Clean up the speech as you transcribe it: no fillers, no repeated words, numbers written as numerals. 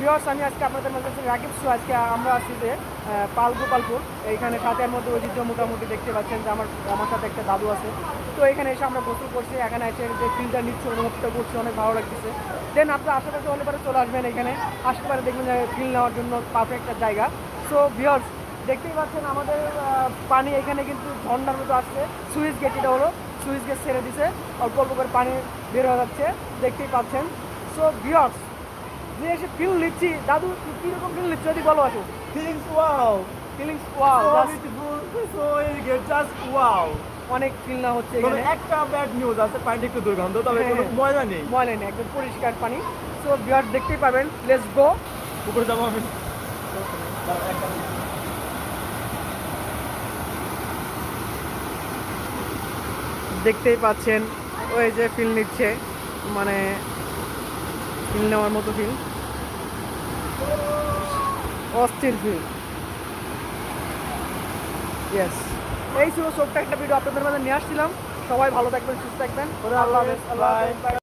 Viewers, আমি আজকে আপনাদের মাঝে রাকিব সু। আজকে আমরা আসছি যে গোপালপুর, এইখানে সাথের মধ্যে ঐতিহ্য মোটামুটি দেখতে পাচ্ছেন যে আমার সাথে একটা দাদু আছে। তো এখানে এসে আমরা গোসল করছি, এখানে এসে যে ফিলটা নিচ্ছি, অনুভবটা করছি, অনেক ভালো লাগতেছে। দেন আপনার আশেপাশে হলে পরে চলে আসবেন, এখানে আসতে পারে দেখবেন যে ফিল নেওয়ার জন্য পারফেক্ট একটা জায়গা। সো ভিউয়ার্স, দেখতেই পাচ্ছেন আমাদের পানি এখানে কিন্তু ঝর্ণার মতো আসছে। সুইচ গেট, এটা হলো সুইচ গেট ছেড়ে দিছে, অল্প অল্প করে পানি বের হয়ে যাচ্ছে, দেখতেই পাচ্ছেন। সো ভিউয়ার্স, যে এসে ফিল নিচ্ছি, দাদু কীরকম ফিল নিচ্ছি যদি বলো আসো। Feelings wow. Feelings wow, So beautiful. So elegant. Just wow. অনেক ফিল না হচ্ছে তবে এখানে। একটা ব্যাড নিউজ আছে, পানিটা একটু দুর্গন্ধ, তবে হ্যাঁ, কোনো হ্যাঁ। ময়লা নেই। ময়লা নেই, একদম পরিষ্কার পানি। সো ভিউয়ার্স, দেখতেই পাবেন, লেটস গো। উপরে যাবো আমি। দেখতেই পাচ্ছেন ওই যে ফিল নিচ্ছে, মানে ফিল নেওয়ার মতো ফিল, অস্থির ফিল। ইয়েস, এই ছিল ছোট্ট একটা ভিডিও আপনাদের মাঝে নিয়ে আসছিলাম। সবাই ভালো থাকবেন, সুস্থ থাকবেন। আল্লাহ হাফেজ। Bye.